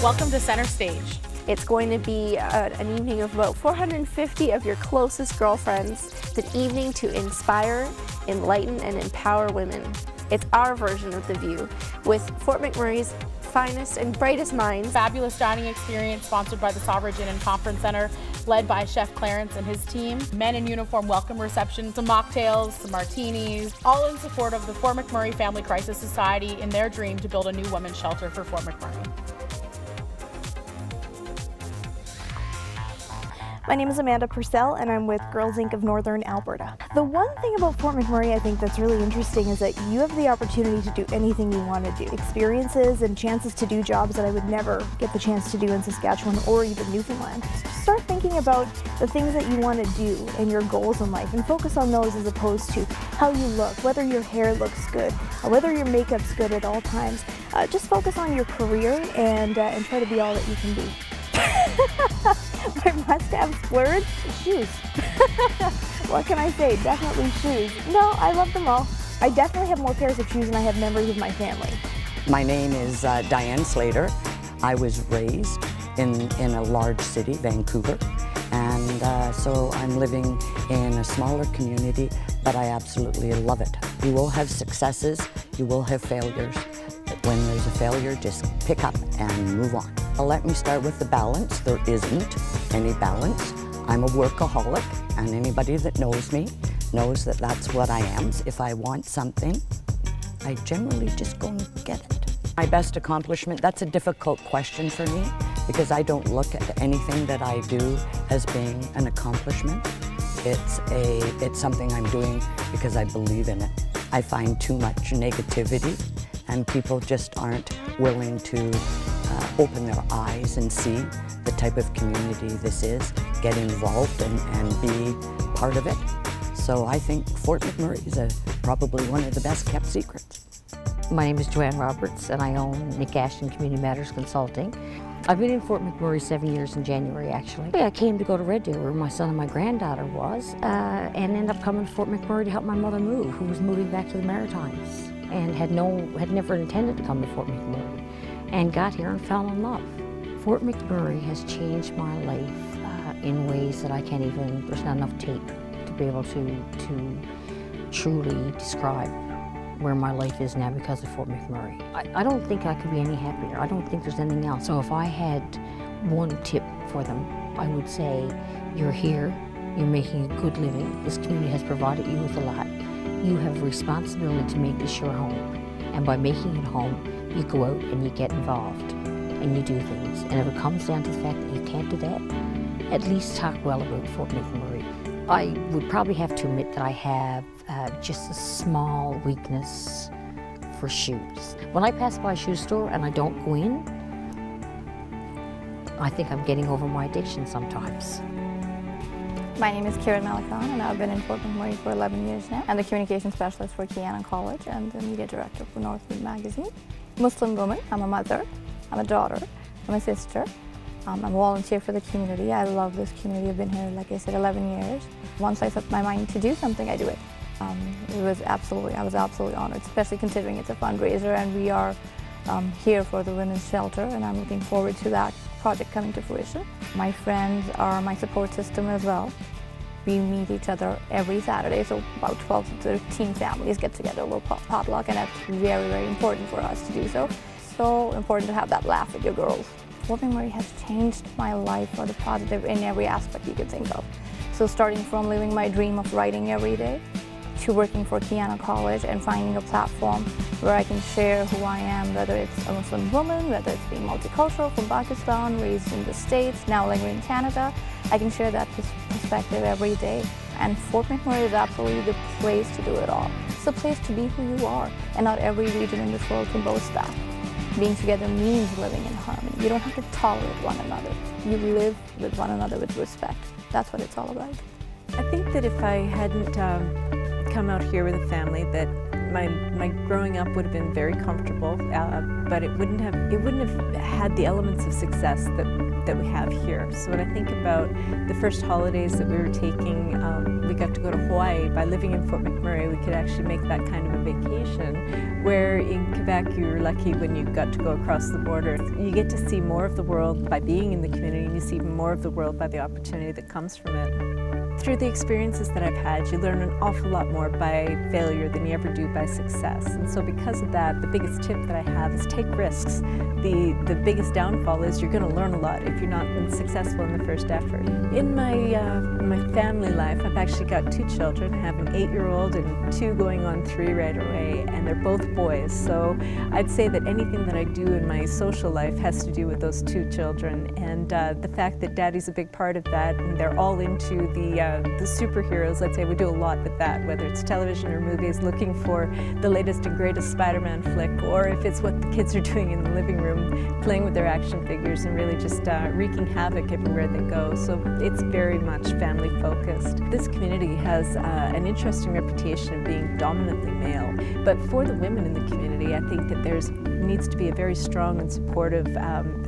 Welcome to CentreStage. It's going to be an evening of about 450 of your closest girlfriends. It's an evening to inspire, enlighten, and empower women. It's our version of The View, with Fort McMurray's finest and brightest minds. Fabulous dining experience sponsored by the Sovereign Inn and Conference Center, led by Chef Clarence and his team. Men in uniform welcome reception, some mocktails, some martinis, all in support of the Fort McMurray Family Crisis Society in their dream to build a new women's shelter for Fort McMurray. My name is Amanda Purcell and I'm with Girls Inc. of Northern Alberta. The one thing about Fort McMurray I think that's really interesting is that you have the opportunity to do anything you want to do. Experiences and chances to do jobs that I would never get the chance to do in Saskatchewan or even Newfoundland. So start thinking about the things that you want to do and your goals in life and focus on those as opposed to how you look, whether your hair looks good, or whether your makeup's good at all times. Just focus on your career and try to be all that you can be. My must-have splurge? Shoes. What can I say? Definitely shoes. No, I love them all. I definitely have more pairs of shoes than I have members of my family. My name is Diane Slater. I was raised in a large city, Vancouver, and so I'm living in a smaller community, but I absolutely love it. You will have successes, you will have failures. When there's a failure, just pick up and move on. Let me start with the balance. There isn't any balance. I'm a workaholic, and anybody that knows me knows that that's what I am. If I want something, I generally just go and get it. My best accomplishment, that's a difficult question for me because I don't look at anything that I do as being an accomplishment. It's something I'm doing because I believe in it. I find too much negativity and people just aren't willing to open their eyes and see the type of community this is, get involved and be part of it. So I think Fort McMurray is probably one of the best kept secrets. My name is Joanne Roberts and I own Nick Ashton Community Matters Consulting. I've been in Fort McMurray 7 years in January actually. I came to go to Red Deer where my son and my granddaughter was and ended up coming to Fort McMurray to help my mother move, who was moving back to the Maritimes and had never intended to come to Fort McMurray, and got here and fell in love. Fort McMurray has changed my life in ways that I can't even, there's not enough tape to be able to truly describe where my life is now because of Fort McMurray. I don't think I could be any happier. I don't think there's anything else. So if I had one tip for them, I would say, you're here, you're making a good living, this community has provided you with a lot. You have a responsibility to make this your home, and by making it home, you go out and you get involved and you do things. And if it comes down to the fact that you can't do that, at least talk well about Fort McMurray. I would probably have to admit that I have just a small weakness for shoes. When I pass by a shoe store and I don't go in, I think I'm getting over my addiction sometimes. My name is Karen Malakhan and I've been in Fort McMurray for 11 years now. I'm the communication specialist for Kiana College and the media director for McMurray Magazine. Muslim woman, I'm a mother, I'm a daughter, I'm a sister. I'm a volunteer for the community. I love this community. I've been here, like I said, 11 years. Once I set my mind to do something, I do it. I was absolutely honored, especially considering it's a fundraiser and we are here for the women's shelter, and I'm looking forward to that project coming to fruition. My friends are my support system as well. We meet each other every Saturday, so about 12 to 13 families get together, a little potluck, and that's very, very important for us to do so. So important to have that laugh with your girls. Fort McMurray has changed my life for the positive in every aspect you could think of. So starting from living my dream of writing every day, to working for Kiana College and finding a platform where I can share who I am, whether it's a Muslim woman, whether it's being multicultural from Pakistan, raised in the States, now living in Canada. I can share that perspective every day. And Fort McMurray is absolutely the place to do it all. It's the place to be who you are, and not every region in this world can boast that. Being together means living in harmony. You don't have to tolerate one another. You live with one another with respect. That's what it's all about. I think that if I hadn't come out here with a family, that my growing up would have been very comfortable, but it wouldn't have had the elements of success that we have here. So when I think about the first holidays that we were taking, we we got to go to Hawaii. By living in Fort McMurray, we could actually make that kind of a vacation, where in Quebec you were lucky when you got to go across the border. You get to see more of the world by being in the community, and you see more of the world by the opportunity that comes from it. Through the experiences that I've had, you learn an awful lot more by failure than you ever do by success. And so because of that, the biggest tip that I have is take risks. The biggest downfall is you're going to learn a lot if you're not successful in the first effort. In my family life, I've actually got 2 children. I have an 8-year-old and 2 going on 3 right away, and they're both boys. So I'd say that anything that I do in my social life has to do with those 2 children. And the fact that Daddy's a big part of that, and they're all into the superheroes, let's say we do a lot with that, whether it's television or movies, looking for the latest and greatest Spider-Man flick, or if it's what the kids are doing in the living room, playing with their action figures and really just wreaking havoc everywhere they go. So it's very much family focused. This community has an interesting reputation of being dominantly male, but for the women in the community, I think that there needs to be a very strong and supportive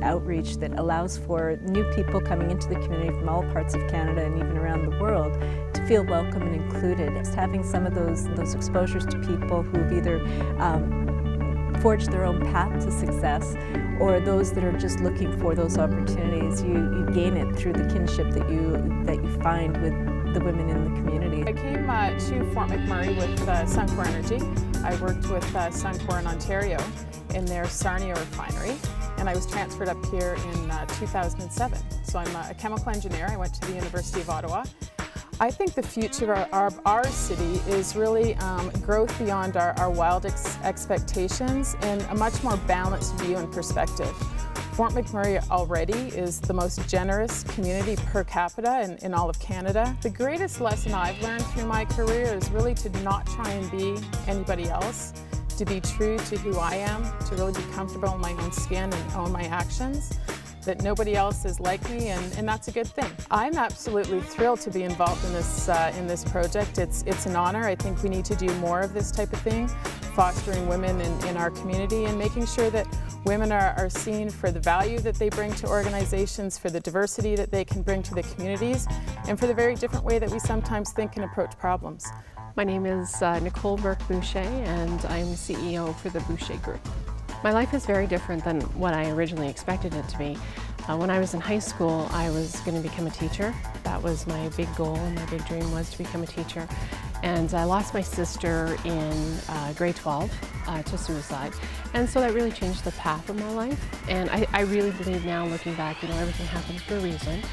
outreach that allows for new people coming into the community from all parts of Canada and even around the world to feel welcome and included. Just having some of those exposures to people who've either forged their own path to success, or those that are just looking for those opportunities, you gain it through the kinship that you find with the women in the community. I came to Fort McMurray with Suncor Energy. I worked with Suncor in Ontario in their Sarnia refinery, and I was transferred up here in 2007. So I'm a chemical engineer. I went to the University of Ottawa. I think the future of our city is really growth beyond our wildest expectations and a much more balanced view and perspective. Fort McMurray already is the most generous community per capita in all of Canada. The greatest lesson I've learned through my career is really to not try and be anybody else, to be true to who I am, to really be comfortable in my own skin and own my actions, that nobody else is like me, and that's a good thing. I'm absolutely thrilled to be involved in this project. It's an honor. I think we need to do more of this type of thing, fostering women in our community and making sure that women are seen for the value that they bring to organizations, for the diversity that they can bring to the communities, and for the very different way that we sometimes think and approach problems. My name is Nicole Burke-Boucher, and I'm CEO for the Boucher Group. My life is very different than what I originally expected it to be. When I was in high school, I was going to become a teacher. That was my big goal, and my big dream was to become a teacher. And I lost my sister in grade 12 to suicide. And so that really changed the path of my life. And I really believe now, looking back, everything happens for a reason.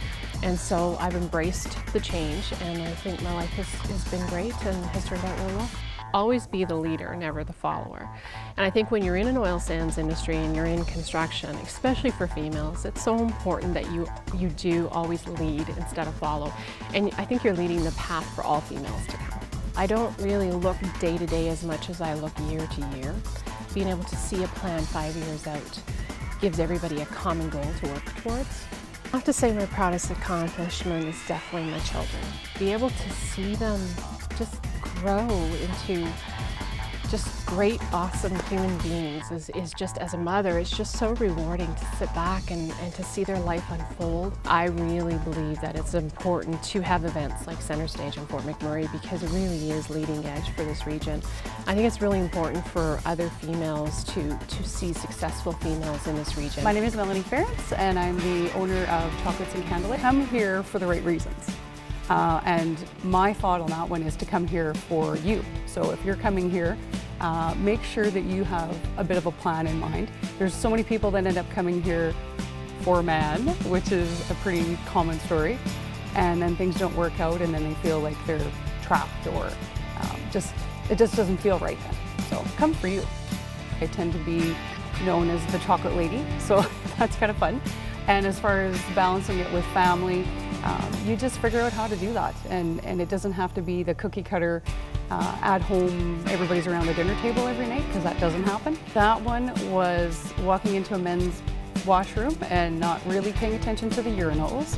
And so I've embraced the change, and I think my life has been great and has turned out really well. Always be the leader, never the follower. And I think when you're in an oil sands industry and you're in construction, especially for females, it's so important that you do always lead instead of follow. And I think you're leading the path for all females to come. I don't really look day to day as much as I look year to year. Being able to see a plan 5 years out gives everybody a common goal to work towards. I have to say my proudest accomplishment is definitely my children. Be able to see them just grow into just great, awesome human beings is just, as a mother, it's just so rewarding to sit back and to see their life unfold. I really believe that it's important to have events like CentreStage in Fort McMurray because it really is leading edge for this region. I think it's really important for other females to see successful females in this region. My name is Melanie Ferentz, and I'm the owner of Chocolates and Candlelit. Come here for the right reasons. And my thought on that one is to come here for you. So if you're coming here, make sure that you have a bit of a plan in mind. There's so many people that end up coming here for a man, which is a pretty common story. And then things don't work out, and then they feel like they're trapped, or it just doesn't feel right then. So come for you. I tend to be known as the chocolate lady, so that's kind of fun. And as far as balancing it with family, you just figure out how to do that. And it doesn't have to be the cookie cutter at home, everybody's around the dinner table every night, because that doesn't happen. That one was walking into a men's washroom and not really paying attention to the urinals.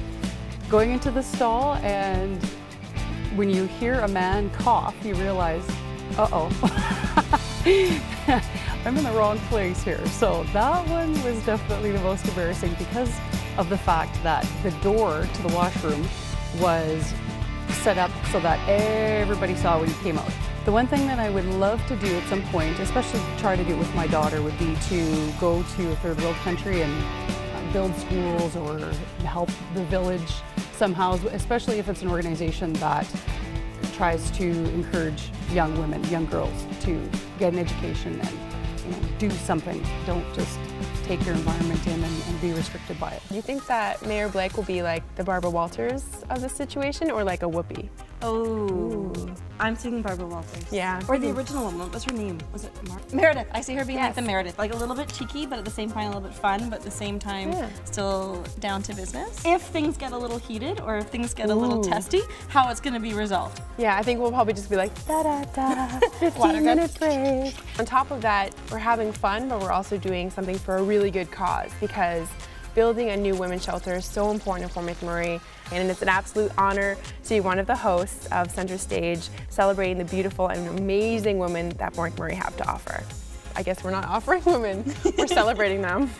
Going into the stall, and when you hear a man cough, you realize, uh-oh, I'm in the wrong place here. So that one was definitely the most embarrassing because of the fact that the door to the washroom was set up so that everybody saw when you came out. The one thing that I would love to do at some point, especially try to do it with my daughter, would be to go to a third world country and build schools or help the village somehow, especially if it's an organization that tries to encourage young women, young girls to get an education and do something. Don't just take your environment in and be restricted by it. Do you think that Mayor Blake will be like the Barbara Walters of the situation or like a Whoopi? Oh, I'm thinking Barbara Walters. Yeah. Or the original one. What was her name? Was it Meredith? I see her being like the Meredith. Like a little bit cheeky, but at the same time a little bit fun, but at the same time still down to business. If things get a little heated or if things get a little testy, how it's going to be resolved. Yeah, I think we'll probably just be like, da-da-da, 15-minute break. On top of that, we're having fun, but we're also doing something for a really good cause because building a new women's shelter is so important for McMurray, and it's an absolute honor to be one of the hosts of CentreStage, celebrating the beautiful and amazing women that McMurray have to offer. I guess we're not offering women, we're celebrating them.